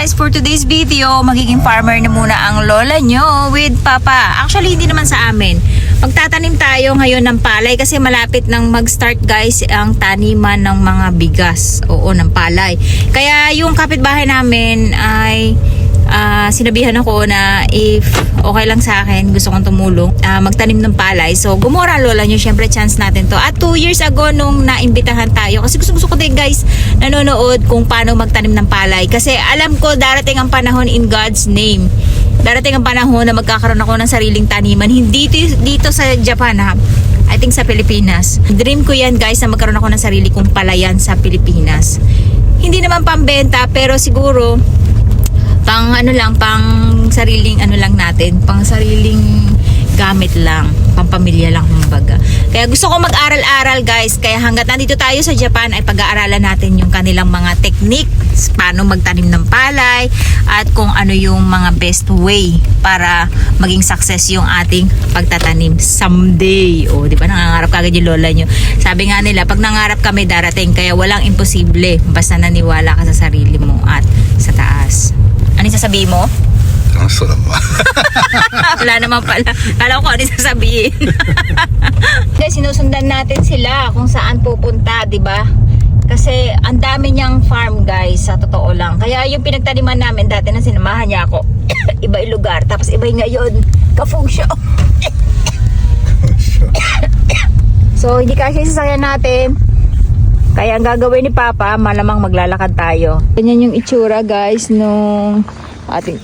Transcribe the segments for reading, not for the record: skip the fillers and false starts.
Guys, for today's video, magiging farmer na muna ang lola nyo with Papa. Actually, hindi naman sa amin. Magtatanim tayo ngayon ng palay kasi malapit nang mag-start guys ang taniman ng mga bigas. Oo, ng palay. Kaya yung kapitbahay namin ay sinabihan ako na if okay lang sa akin, gusto kong tumulong, magtanim ng palay. So, gumora lola nyo, syempre chance natin to. At 2 years ago nung naimbitahan tayo, kasi gusto ko din guys, nanonood kung paano magtanim ng palay. Kasi alam ko darating ang panahon in God's name. Darating ang panahon na magkakaroon ako ng sariling taniman. Hindi dito sa Japan ha. I think sa Pilipinas. Dream ko yan guys na magkaroon ako ng sarili kong palayan sa Pilipinas. Hindi naman pambenta pero siguro pang sariling lang natin, pang sariling gamit lang, pang pamilya lang kumbaga. Kaya gusto ko mag-aral-aral guys, kaya hanggat nandito tayo sa Japan ay pag-aaralan natin yung kanilang mga techniques, paano magtanim ng palay at kung ano yung mga best way para maging success yung ating pagtatanim someday. O, di ba nangangarap kagad yung lola nyo? Sabi nga nila, pag nangarap kami darating, kaya walang imposible basta naniwala ka sa sarili mo at sa taas. Ano yung sasabihin mo? Wala naman pala. Kala ko ano yung sasabihin. Guys, sinusundan natin sila kung saan pupunta, di ba? Kasi ang dami niyang farm guys, sa totoo lang. Kaya yung pinagtaniman namin dati na sinamahan niya ako, iba yung lugar. Tapos iba yung ngayon, ka-function. So, hindi kasi sasakyan natin. Kaya ang gagawin ni Papa, malamang maglalakad tayo. Ganyan yung itsura guys nung ating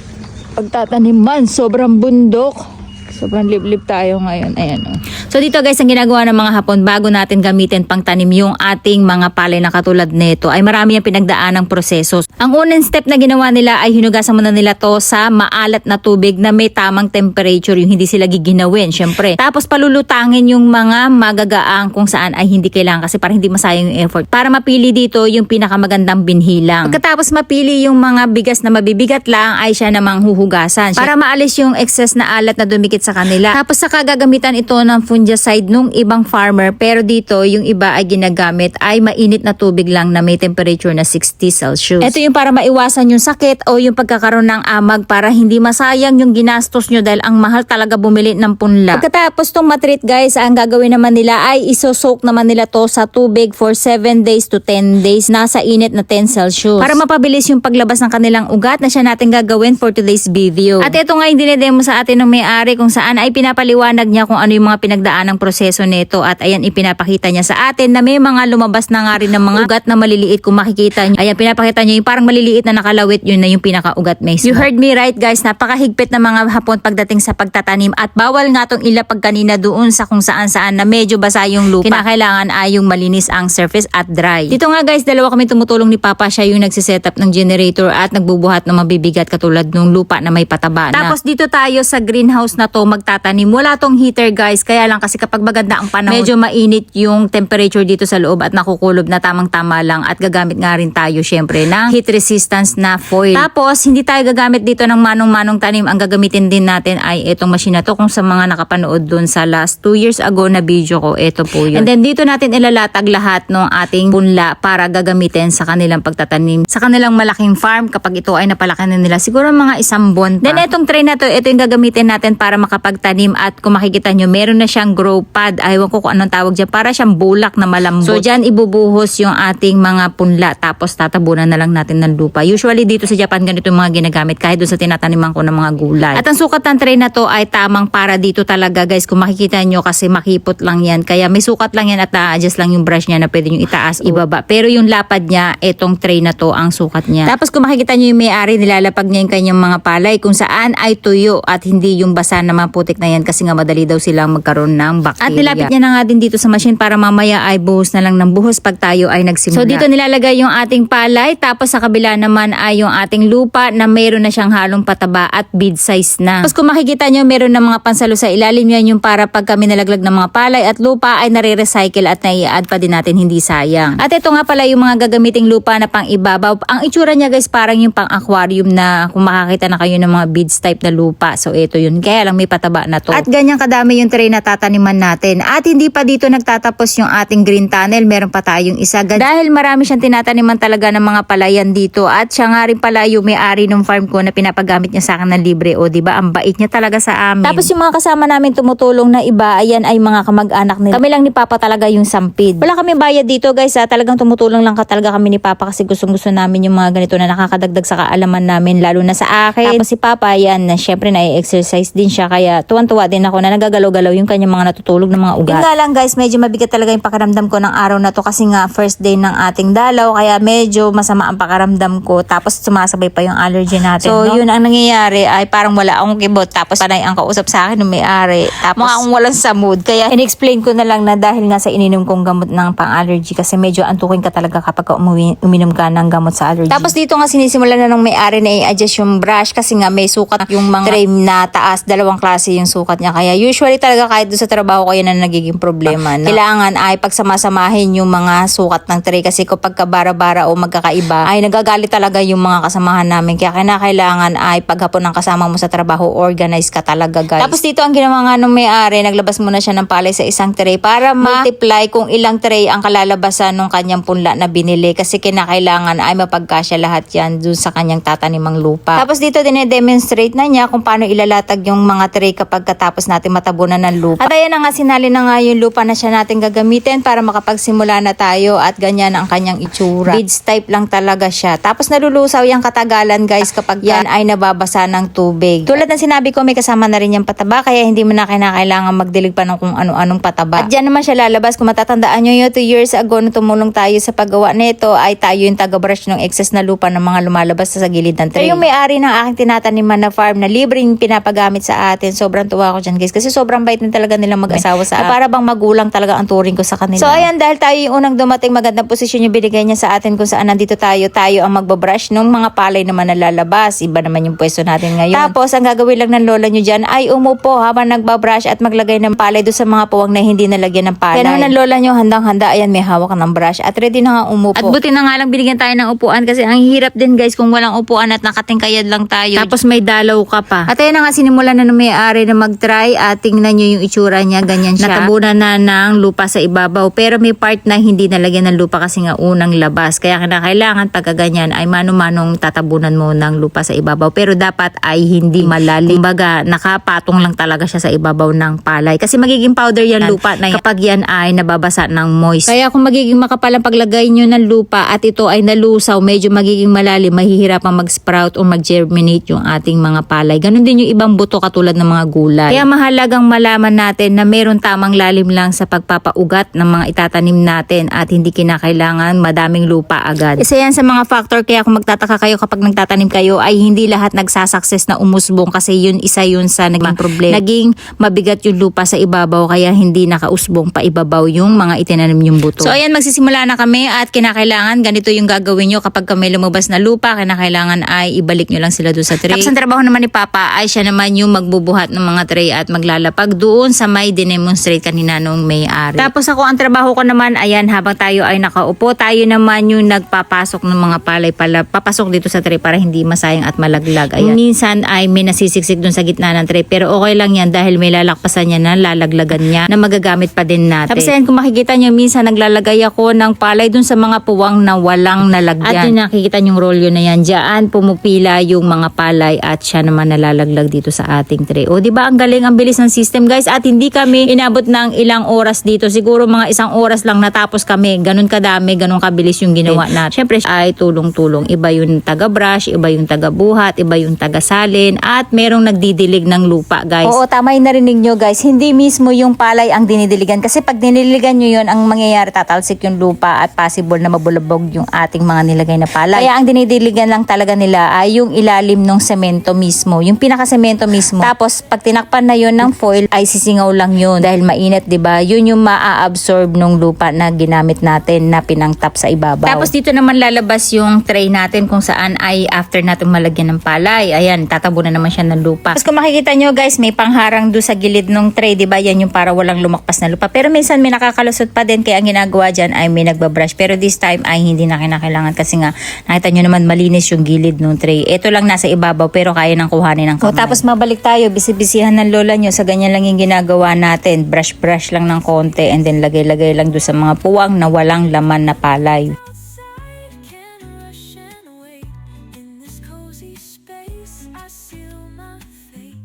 pagtataniman. Sobrang bundok. Sobrang liblib tayo ngayon. Ayan o. So dito guys, ang ginagawa ng mga Hapon bago natin gamitin pang tanim yung ating mga palay na katulad nito ay marami ang pinagdaanang proseso. Ang unang step na ginawa nila ay hinugasan muna nila to sa maalat na tubig na may tamang temperature, yung hindi sila giginawin syempre. Tapos palulutangin yung mga magagaang kung saan ay hindi kailangan kasi para hindi masayang yung effort. Para mapili dito yung pinakamagandang binhi lang. Pagkatapos mapili yung mga bigas na mabibigat lang ay siya namang huhugasan para maalis yung excess na alat na dumikit sa kanila. Tapos saka gagamitan ito ng fungicide nung ibang farmer, pero dito yung iba ay ginagamit ay mainit na tubig lang na may temperature na 60 Celsius. Ito yung para maiwasan yung sakit o yung pagkakaroon ng amag para hindi masayang yung ginastos nyo dahil ang mahal talaga bumili ng punla. Pagkatapos tong matreat guys, ang gagawin naman nila ay isosoak naman nila to sa tubig for 7 days to 10 days nasa init na 10 Celsius para mapabilis yung paglabas ng kanilang ugat na siya natin gagawin for today's video. At ito nga yung dinedemo sa atin ng may-ari kung saan ay pinapaliwanag niya kung ano yung mga pinagdaan ng proseso nito at ayan ipinapakita niya sa atin na may mga lumabas na nga rin ng mga ugat na maliliit kung makikita niyo. Ayan pinapakita niya yung parang maliliit na nakalawit, yun na yung pinaka-ugat mismo. You heard me right guys, napakahigpit na mga Hapon pagdating sa pagtatanim at bawal nga tong ilapag kanina doon sa kung saan na medyo basa yung lupa. Kinakailangan ay yung malinis ang surface at dry. Dito nga guys, dalawa kami tumutulong ni Papa, siya yung nagsisetup ng generator at nagbubuhat ng mabibigat katulad ng lupa na may pataba na. Tapos dito tayo sa greenhouse na to magtatanim. Wala tong heater guys, kaya lang kasi kapag maganda ang panahon, medyo mainit yung temperature dito sa loob at nakukulob na tamang-tama lang at gagamit nga rin tayo syempre ng heat resistance na foil. Tapos hindi tayo gagamit dito ng manong-manong tanim, ang gagamitin din natin ay itong machine na to. Kung sa mga nakapanood dun sa last 2 years ago na video ko, ito po yun. And then dito natin ilalatag lahat ng ating punla para gagamitin sa kanilang pagtatanim sa kanilang malaking farm kapag ito ay napalaki na nila, siguro mga 1 buwan pa. Then itong tray na to, ito yung gagamitin natin para makapagtanim at kung makikita nyo, meron na siyang grow pad. Ayaw ko kung anong tawag dyan. Para siyang bulak na malambot. So dyan ibubuhos yung ating mga punla tapos tatabunan na lang natin ng lupa. Usually dito sa Japan ganito yung mga ginagamit kahit doon sa tinataniman ko ng mga gulay. At ang sukat ng tray na to ay tamang para dito talaga guys. Kung makikita nyo kasi makipot lang yan. Kaya may sukat lang yan at adjust lang yung brush niya na pwede nyo itaas, ibaba. Pero yung lapad niya, itong tray na to ang sukat niya. Tapos kung makikita nyo yung may-ari, nilalapag niya yung kanyang mga palay kung saan ay tuyo at hindi yung basa na maputik na yan kasi nga madali daw silang magkaroon ng bacteria. At nilapit niya na nga din dito sa machine para mamaya ay buhos na lang ng buhos pag tayo ay nagsimula. So dito nilalagay yung ating palay tapos sa kabila naman ay yung ating lupa na mayroon na siyang halong pataba at bead size na. Tapos kung makikita nyo meron na mga pansalo sa ilalim yan yung para pag kami nalaglag ng mga palay at lupa ay nare-recycle at nai-add pa din natin hindi sayang. At ito nga pala yung mga gagamiting lupa na pang ibabaw. Ang itsura niya guys parang yung pang aquarium na kung makakita na kayo ng mga beads type na lupa. So ito yun. Kaya lang may pataba na to. At ganyan kadami yung tray na tataniman natin. At hindi pa dito nagtatapos yung ating green tunnel. Meron pa tayong isa. Dahil marami siyang tinataniman talaga ng mga palayan dito. At siya nga rin pala yung may-ari ng farm ko na pinapagamit niya sa akin ng libre. O diba, ang bait niya talaga sa amin. Tapos yung mga kasama namin tumutulong na iba, ayan ay mga kamag-anak nila. Kami lang ni Papa talaga yung sampid. Wala kami bayad dito guys ha. Talagang tumutulong lang talaga kami ni Papa kasi gustong-gusto namin yung mga ganito na nakakadagdag sa kaalaman namin, lalo na sa akin. Tapos si Papa, yan, na syempre na-exercise din siya, kaya tuwan-tuwa din ako na nagagalaw-galaw yung kanyang mga natutulog ng mga ugat. Yun nga lang guys, medyo mabigat talaga yung pakiramdam ko ng araw na to kasi nga first day ng ating dalaw, kaya medyo masama ang pakiramdam ko, tapos sumasabay pa yung allergy natin. So yun ang nangyayari ay parang wala akong kibot, tapos panay ang kausap sa akin ng may-ari, tapos mukha akong walang sa mood, kaya in-explain ko na lang na dahil nga sa ininom kong gamot ng pang-allergy kasi medyo antukin ka talaga kapag uminom ka ng gamot sa allergy. Tapos dito nga sinisimulan na ng may-ari na i-adjust yung brush kasi nga may sukat yung mga tray na taas, dalawang klase yung sukat niya. Kaya usually talaga kahit doon sa trabaho ko yan na nagiging problema. No? Kailangan ay pagsamasamahin yung mga sukat ng tray kasi kapag kabara-bara o magkakaiba ay nagagalit talaga yung mga kasamahan namin. Kaya kailangan ay paghapon ng kasama mo sa trabaho, organize ka talaga guys. Tapos dito ang ginawa nga ng may-ari, naglabas muna siya ng palay sa isang tray para multiply kung ilang tray ang kalalabasan ng kanyang punla na binili kasi kinakailangan ay mapagkasya lahat yan dun sa kanyang tatanimang lupa. Tapos dito dinedemonstrate na niya kung paano ilalatag yung mga tray kapag katapos natin matabunan ng lupa. At ayan na nga, sinali na nga yung lupa na siya natin gagamitin para makapagsimula na tayo at ganyan ang kanyang itsura. Beads type lang talaga siya. Tapos nalulusaw yung katagalan guys kapag yan ay nababasa ng tubig. Tulad ng sinabi ko, may kasama na rin yung pataba kaya hindi mo na kailangan magdilig pa ng kung ano-anong pataba. At dyan naman siya lalabas. Kung matatandaan nyo yun, 2 years ago nung tumulong tayo sa paggawa nito ay tayo yung taga-brush ng excess na lupa ng mga lumalabas sa gilid ng tray. So, yung may-ari ng aking tinataniman na farm na libreng pinapagamit sa atin, sobrang tuwa ko dyan guys kasi sobrang bait din talaga nilang mag-asawa sa akin. Para bang magulang talaga ang turing ko sa kanila. So ayan, dahil tayo yung unang dumating, magandang posisyon yung binigay niya sa atin kung saan nandito tayo ang magbabrush nung mga palay naman na lalabas. Iba naman yung pwesto natin ngayon. Tapos ang gagawin lang ng lola nyo dyan ay umupo habang nagbabrush at maglagay ng palay doon sa mga puwang na hindi nalagyan ng palay. Kaya naman ng lola nyo handang-handa, ayan, may hawak ng brush at ready na nga umupo. At buti na nga lang binigyan tayo ng upuan kasi ang hirap din guys kung walang upuan at nakatingkayad lang tayo. Tapos may dalaw ka pa. At ayan na nga, sinimulan na ng may-ari na mag-try at tingnan nyo yung itsura niya, ganyan siya. Natabunan na ng lupa sa ibabaw pero may part na hindi nalagyan ng lupa kasi nga unang labas. Kaya kailangan pagka ganyan ay mano-manong tatabunan mo ng lupa sa ibabaw pero dapat ay hindi malalim. Kumbaga nakapatong lang talaga siya sa ibabaw ng palay kasi magiging powder yan lupa na yan kapag yan ay nababasa ng moist. Kaya kung magiging makapal ang paglagay nyo ng lupa at ito ay nalusaw, medyo magiging malalim, mahihirapang mag-sprout o mag-germinate yung ating mga palay. Ganon din yung ibang buto katulad ng mga gulay. Kaya mahalagang malaman natin na meron tamang lalim lang sa pagpapaugat ng mga itatanim natin at hindi kinakailangan madaming lupa agad. Isa yan sa mga factor kaya kung magtataka kayo kapag nagtatanim kayo ay hindi lahat nagsasucess na umusbong kasi isa yun sa naging problema. Naging mabigat yung lupa sa ibabaw kaya hindi nakausbong pa ibabaw yung mga itinanim yung buto. So ayan, magsisimula na kami at kinakailangan ganito yung gagawin nyo kapag kami lumabas na lupa, kinakailangan ay ibalik nyo lang sila doon sa tray. Tapos ang trabaho naman ni Papa ay siya naman yung magbubuhat ng mga tray at maglalapag doon sa may dinemonstrate kanina nung may-ari. Tapos ako ang trabaho ko naman, ayan, habang tayo ay nakaupo, tayo naman yung nagpapasok ng mga palay pala, papasok dito sa tray para hindi masayang at malaglag. Ayan. Minsan ay may nasisiksik doon sa gitna ng tray pero okay lang yan dahil may lalakpasan niya na lalaglagan niya na magagamit pa din natin. Tapos ayan, kung makikita nyo, minsan naglalagay ako ng palay doon sa mga puwang na walang nalagyan. At yung nakikita yung rolyo na yan, diyan pumupila yung mga palay at siya naman nalalaglag dito sa ating tray. O diba ang galing, ang bilis ng system guys at hindi kami inabot ng ilang oras dito. Siguro mga 1 oras lang natapos kami. Ganun kadami, ganun kabilis yung ginawa natin. Syempre ay tulong-tulong. Iba yung taga-brush, iba yung taga-buhat, iba yung taga-salin at merong nagdidilig ng lupa guys. Oo, tama yung narinig nyo guys. Hindi mismo yung palay ang dinidiligan kasi pag dinidiligan nyo yun, ang mangyayari tatalsik yung lupa at possible na mabulabog yung ating mga nilagay na palay. Kaya ang dinidiligan lang talaga nila ay yung ilalim ng semento mismo, yung pinaka-semento mismo. Tapos pag tinakpan na yun ng foil ay sisingaw lang yun dahil mainit, 'di ba? Yun yung maa-absorb ng lupa na ginamit natin na pinangtap sa ibabaw. Tapos dito naman lalabas yung tray natin kung saan ay after natin malagyan ng palay. Ayan, tatabunan naman siya ng lupa. Tapos kung makikita nyo guys, may pangharang do sa gilid ng tray, 'di ba? Yan yung para walang lumakpas na lupa. Pero minsan may nakakalusot pa din kaya ang ginagawa diyan ay may nagbabrush. Pero this time ay hindi na kinakailangan kasi nga nakita nyo naman malinis yung gilid ng tray. Ito lang nasa ibabaw pero kaya nang kuhanin ng kamay. So, tapos mabalik tayo, bisi-bisihan ng lola nyo, sa ganyan lang yung ginagawa natin. Brush-brush lang ng konti and then lagay-lagay lang doon sa mga puwang na walang laman na palay. Outside, can rush and wait. In this cozy space, I seal my fate.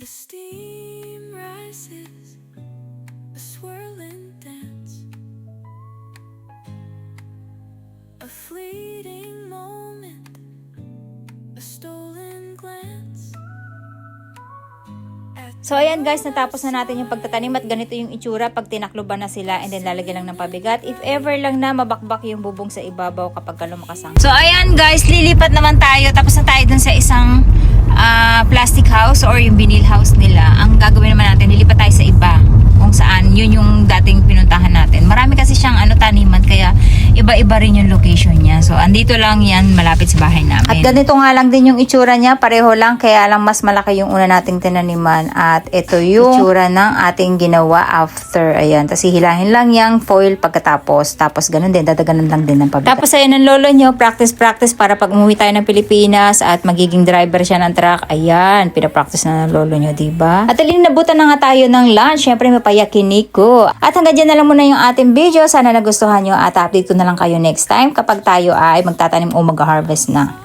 The steam rises, a swirling dance, a fleeting moment, a stolen glance. So ayan guys, natapos na natin yung pagtatanim at ganito yung itsura pag tinakloban na sila and then lalagyan lang ng pabigat. If ever lang na mabakbak yung bubong sa ibabaw kapag lumakas ang... So ayan guys, lilipat naman tayo. Tapos na tayo dun sa isang plastic house or yung vinyl house nila. Ang gagawin naman natin, lilipat tayo sa iba. Kung saan, yun yung dating pinuntahan natin. Marami kasi siyang taniman, kaya iba-iba rin yung location niya. So andito lang yan, malapit sa bahay namin. At ganito nga lang din yung itsura niya, pareho lang, kaya lang mas malaki yung una nating tinaniman. At ito yung itsura ng ating ginawa after. Ayan, tapos hihilahin lang yung foil pagkatapos. Tapos ganun din, dadaganan lang din ng pabigat. Tapos ayan ang lolo nyo, practice para pag umuwi tayo ng Pilipinas at magiging driver siya ng truck. Ayan, pinapractice na ng lolo nyo, diba? At alinabutan na nga tayo ng lunch. Siyempre, mapayakiniko. At hanggang dyan na lang muna yung ating video. Sana nagustuhan nyo at update ko na lang kayo next time kapag tayo ay magtatanim o mag-harvest na.